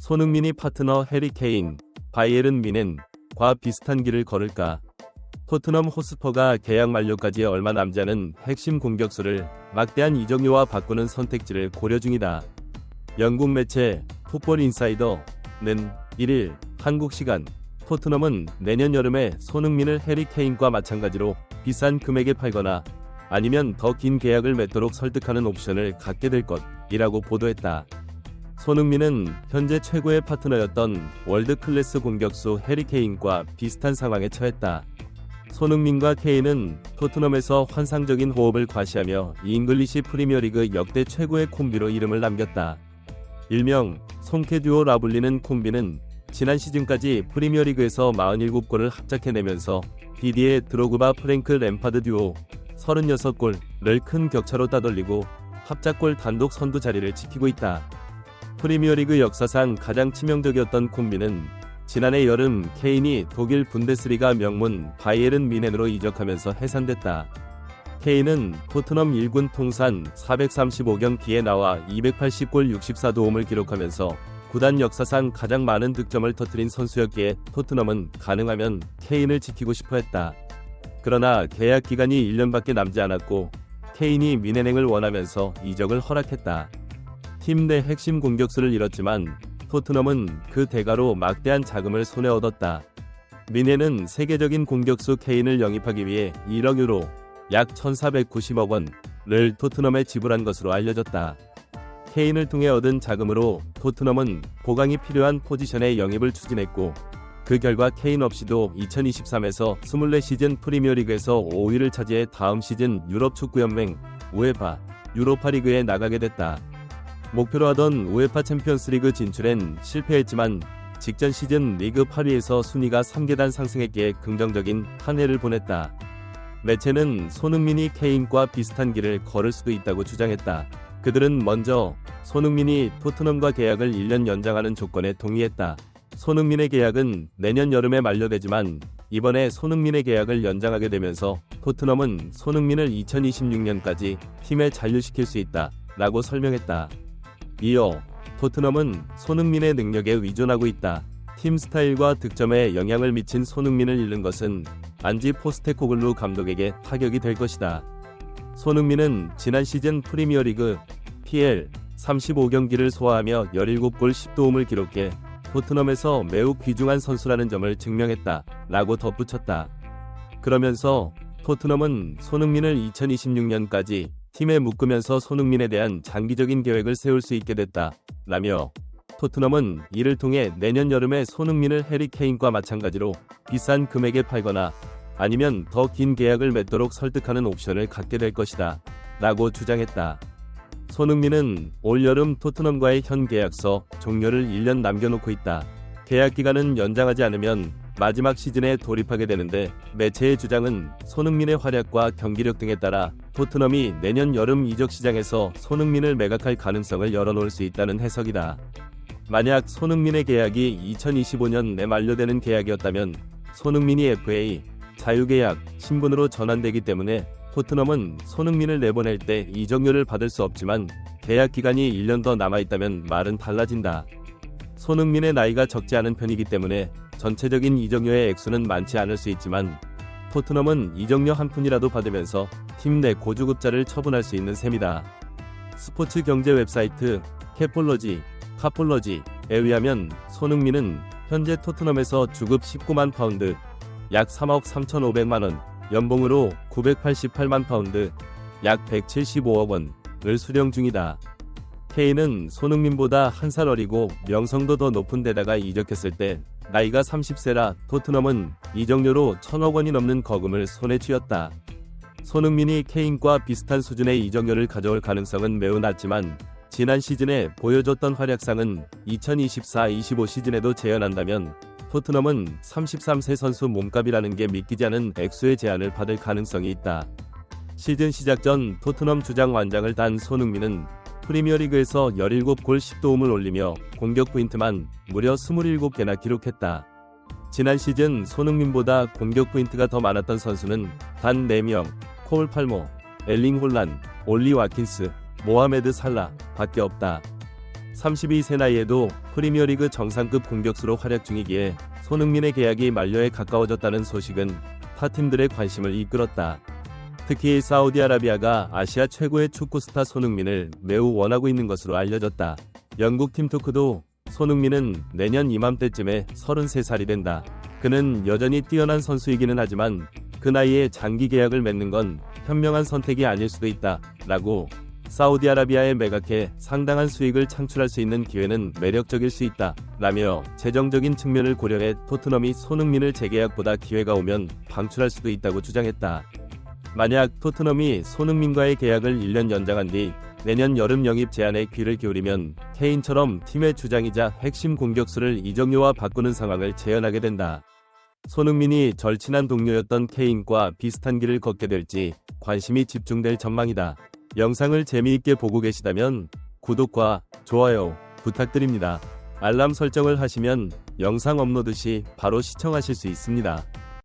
손흥민이 파트너 해리 케인, 바이에른 뮌헨과 비슷한 길을 걸을까? 토트넘 호스퍼가 계약 만료까지 얼마 남지 않은 핵심 공격수를 막대한 이적료와 바꾸는 선택지를 고려 중이다. 영국 매체 풋볼 인사이더는 1일 한국 시간 토트넘은 내년 여름에 손흥민을 해리 케인과 마찬가지로 비싼 금액에 팔거나 아니면 더 긴 계약을 맺도록 설득하는 옵션을 갖게 될 것이라고 보도했다. 손흥민은 현재 최고의 파트너였던 월드클래스 공격수 해리 케인과 비슷한 상황에 처했다. 손흥민과 케인은 토트넘에서 환상적인 호흡을 과시하며 잉글리시 프리미어리그 역대 최고의 콤비로 이름을 남겼다. 일명 송케 듀오라 불리는 콤비는 지난 시즌까지 프리미어리그에서 47골을 합작해내면서 디디에 드로그바 프랭크 램파드 듀오 36골을 큰 격차로 따돌리고 합작골 단독 선두 자리를 지키고 있다. 프리미어리그 역사상 가장 치명적이었던 콤비는 지난해 여름 케인이 독일 분데스리가 명문 바이에른 뮌헨으로 이적하면서 해산됐다. 케인은 토트넘 1군 통산 435경기에 나와 280골 64도움을 기록하면서 구단 역사상 가장 많은 득점을 터뜨린 선수였기에 토트넘은 가능하면 케인을 지키고 싶어 했다. 그러나 계약 기간이 1년밖에 남지 않았고 케인이 뮌헨행을 원하면서 이적을 허락했다. 팀 내 핵심 공격수를 잃었지만 토트넘은 그 대가로 막대한 자금을 손에 얻었다. 뮌헨은 세계적인 공격수 케인을 영입하기 위해 1억 유로, 약 1,490억 원을 토트넘에 지불한 것으로 알려졌다. 케인을 통해 얻은 자금으로 토트넘은 보강이 필요한 포지션의 영입을 추진했고 그 결과 케인 없이도 2023에서 24시즌 프리미어리그에서 5위를 차지해 다음 시즌 유럽축구연맹 우에파 유로파리그에 나가게 됐다. 목표로 하던 우에파 챔피언스리그 진출엔 실패했지만 직전 시즌 리그 8위에서 순위가 3계단 상승했기에 긍정적인 한 해를 보냈다. 매체는 손흥민이 케인과 비슷한 길을 걸을 수도 있다고 주장했다. 그들은 먼저 손흥민이 토트넘과 계약을 1년 연장하는 조건에 동의했다. 손흥민의 계약은 내년 여름에 만료되지만 이번에 손흥민의 계약을 연장하게 되면서 토트넘은 손흥민을 2026년까지 팀에 잔류시킬 수 있다 라고 설명했다. 이어 토트넘은 손흥민의 능력에 의존하고 있다. 팀 스타일과 득점에 영향을 미친 손흥민을 잃는 것은 안지 포스테코글루 감독에게 타격이 될 것이다. 손흥민은 지난 시즌 프리미어리그 PL 35경기를 소화하며 17골 10도움을 기록해 토트넘에서 매우 귀중한 선수라는 점을 증명했다 라고 덧붙였다. 그러면서 토트넘은 손흥민을 2026년까지 팀에 묶으면서 손흥민에 대한 장기적인 계획을 세울 수 있게 됐다 라며 토트넘은 이를 통해 내년 여름에 손흥민을 해리 케인과 마찬가지로 비싼 금액에 팔거나 아니면 더 긴 계약을 맺도록 설득하는 옵션을 갖게 될 것이다 라고 주장했다. 손흥민은 올 여름 토트넘과의 현 계약서 종료를 1년 남겨놓고 있다. 계약 기간은 연장하지 않으면 마지막 시즌에 돌입하게 되는데 매체의 주장은 손흥민의 활약과 경기력 등에 따라 토트넘이 내년 여름 이적 시장에서 손흥민을 매각할 가능성을 열어놓을 수 있다는 해석이다. 만약 손흥민의 계약이 2025년 내 만료되는 계약이었다면 손흥민이 FA 자유계약 신분으로 전환되기 때문에 토트넘은 손흥민을 내보낼 때 이적료를 받을 수 없지만 계약 기간이 1년 더 남아있다면 말은 달라진다. 손흥민의 나이가 적지 않은 편이기 때문에 전체적인 이적료의 액수는 많지 않을 수 있지만 토트넘은 이적료 한 푼이라도 받으면서 팀 내 고주급자를 처분할 수 있는 셈이다. 스포츠 경제 웹사이트 카폴러지에 의하면 손흥민은 현재 토트넘에서 주급 19만 파운드, 약 3억 3,500만 원, 연봉으로 988만 파운드, 약 175억 원을 수령 중이다. 케인은 손흥민보다 한 살 어리고 명성도 더 높은 데다가 이적했을 때 나이가 30세라 토트넘은 이적료로 1,000억 원이 넘는 거금을 손에 쥐었다. 손흥민이 케인과 비슷한 수준의 이적료를 가져올 가능성은 매우 낮지만 지난 시즌에 보여줬던 활약상은 2024-25 시즌에도 재현한다면 토트넘은 33세 선수 몸값이라는 게 믿기지 않은 액수의 제안을 받을 가능성이 있다. 시즌 시작 전 토트넘 주장 완장을 단 손흥민은 프리미어리그에서 17골 10도움을 올리며 공격 포인트만 무려 27개나 기록했다. 지난 시즌 손흥민보다 공격 포인트가 더 많았던 선수는 단 4명, 콜 팔머, 엘링 홀란, 올리 와킨스, 모하메드 살라 밖에 없다. 32세 나이에도 프리미어리그 정상급 공격수로 활약 중이기에 손흥민의 계약이 만료에 가까워졌다는 소식은 타 팀들의 관심을 이끌었다. 특히 사우디아라비아가 아시아 최고의 축구 스타 손흥민을 매우 원하고 있는 것으로 알려졌다. 영국 팀토크도 손흥민은 내년 이맘때쯤에 33살이 된다. 그는 여전히 뛰어난 선수이기는 하지만 그 나이에 장기 계약을 맺는 건 현명한 선택이 아닐 수도 있다. 라고 사우디아라비아에 매각해 상당한 수익을 창출할 수 있는 기회는 매력적일 수 있다. 라며 재정적인 측면을 고려해 토트넘이 손흥민을 재계약보다 기회가 오면 방출할 수도 있다고 주장했다. 만약 토트넘이 손흥민과의 계약을 1년 연장한 뒤 내년 여름 영입 제한에 귀를 기울이면 케인처럼 팀의 주장이자 핵심 공격수를 이정료와 바꾸는 상황을 재현하게 된다. 손흥민이 절친한 동료였던 케인과 비슷한 길을 걷게 될지 관심이 집중될 전망이다. 영상을 재미있게 보고 계시다면 구독과 좋아요 부탁드립니다. 알람 설정을 하시면 영상 업로드 시 바로 시청하실 수 있습니다.